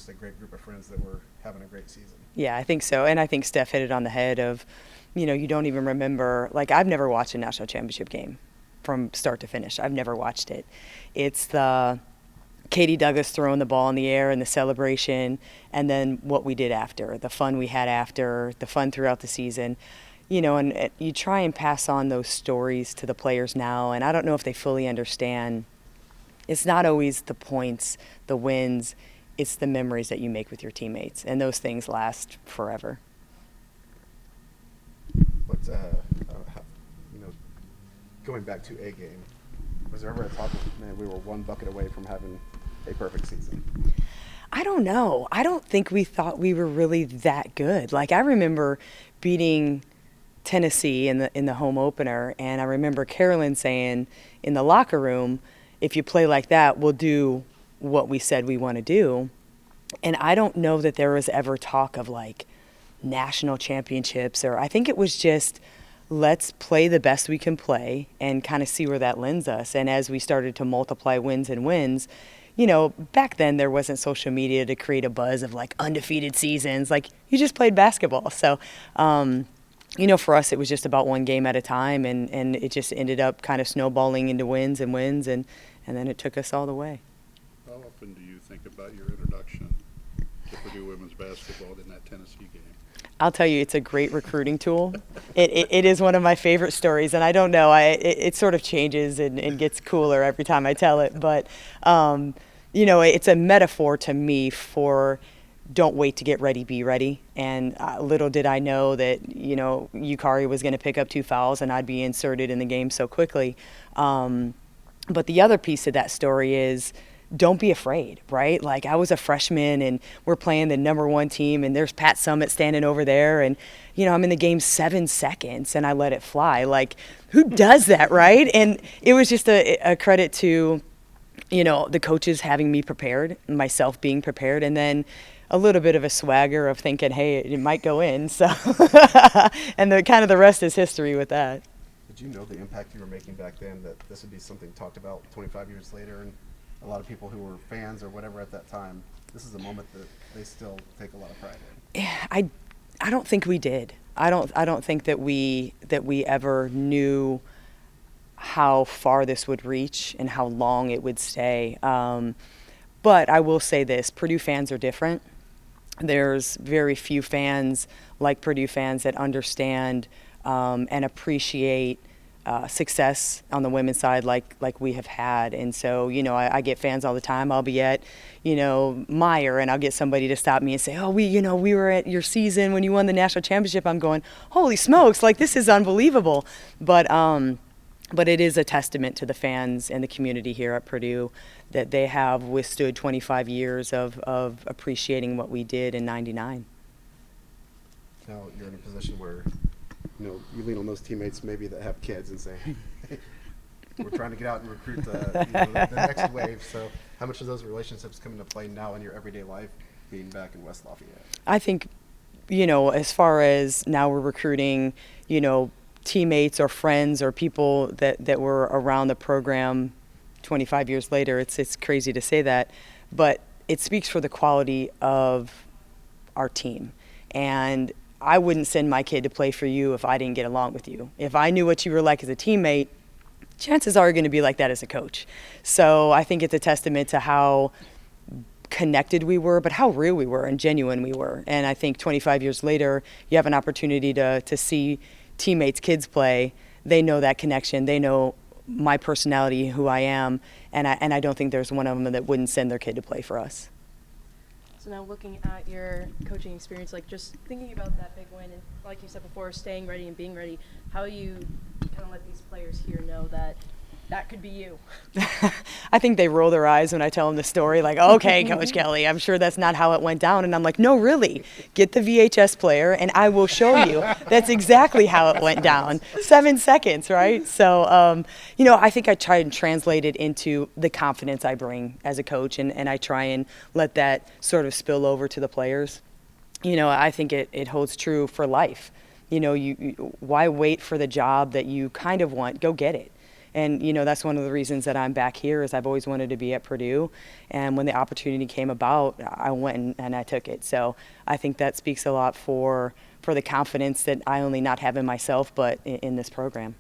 just a great group of friends that were having a great season. Yeah, I think so. And I think Steph hit it on the head of, you don't even remember, like, I've never watched a national championship game from start to finish. I've never watched it. It's the Katie Douglas throwing the ball in the air and the celebration, and then what we did after, the fun we had after, the fun throughout the season. And you try and pass on those stories to the players now, and I don't know if they fully understand. It's not always the points, the wins, it's the memories that you make with your teammates, and those things last forever. But going back to a game, was there ever a talk of, man, we were one bucket away from having a perfect season? I don't know. I don't think we thought we were really that good. Like, I remember beating Tennessee in the home opener, and I remember Carolyn saying in the locker room, if you play like that, we'll do what we said we want to do. And I don't know that there was ever talk of like national championships, or I think it was just let's play the best we can play and kind of see where that lends us. And as we started to multiply wins and wins, back then there wasn't social media to create a buzz of like undefeated seasons. Like, you just played basketball. So, for us, it was just about one game at a time, and it just ended up kind of snowballing into wins and wins, and then it took us all the way. How often do you think about your introduction to Purdue women's basketball in that Tennessee game? I'll tell you, it's a great recruiting tool. It is one of my favorite stories, and I don't know, it sort of changes and gets cooler every time I tell it. But, it's a metaphor to me for don't wait to get ready, be ready. And little did I know that, Yukari was going to pick up 2 fouls and I'd be inserted in the game so quickly. But the other piece of that story is don't be afraid, right? Like, I was a freshman and we're playing the number 1 team, and there's Pat Summitt standing over there, and, I'm in the game 7 seconds and I let it fly. Like, who does that, right? And it was just a credit to, the coaches having me prepared, myself being prepared, and then a little bit of a swagger of thinking, hey, it might go in. So, and the rest is history with that. Did you know the impact you were making back then, that this would be something talked about 25 years later, and a lot of people who were fans or whatever at that time, this is a moment that they still take a lot of pride in? Yeah, I don't think we did. I don't think that we ever knew how far this would reach and how long it would stay. But I will say this, Purdue fans are different. There's very few fans like Purdue fans that understand and appreciate success on the women's side like we have had. And so, I get fans all the time. I'll be at, Meyer, and I'll get somebody to stop me and say, oh, we were at your season when you won the national championship. I'm going, holy smokes, like, this is unbelievable. But it is a testament to the fans and the community here at Purdue that they have withstood 25 years of appreciating what we did in '99. Now you're in a position where, you lean on those teammates maybe that have kids and say, hey, we're trying to get out and recruit the next wave. So how much of those relationships come into play now in your everyday life being back in West Lafayette? I think, as far as now we're recruiting, teammates or friends or people that were around the program 25 years later, it's crazy to say that, but it speaks for the quality of our team. And I wouldn't send my kid to play for you if I didn't get along with you. If I knew what you were like as a teammate, chances are you're going to be like that as a coach. So I think it's a testament to how connected we were, but how real we were and genuine we were. And I think 25 years later, you have an opportunity to see teammates, kids play. They know that connection. They know my personality, who I am, and I don't think there's one of them that wouldn't send their kid to play for us. So now looking at your coaching experience, like just thinking about that big win, and like you said before, staying ready and being ready, how you kind of let these players here know that could be you? I think they roll their eyes when I tell them the story, like, okay, Coach Kelly, I'm sure that's not how it went down. And I'm like, no, really, get the VHS player and I will show you. That's exactly how it went down. 7 seconds, right? So, I think I try and translate it into the confidence I bring as a coach, and I try and let that sort of spill over to the players. I think it holds true for life. Why wait for the job that you kind of want? Go get it. And, you know, that's one of the reasons that I'm back here is I've always wanted to be at Purdue. And when the opportunity came about, I went and I took it. So I think that speaks a lot for the confidence that I only not have in myself, but in this program.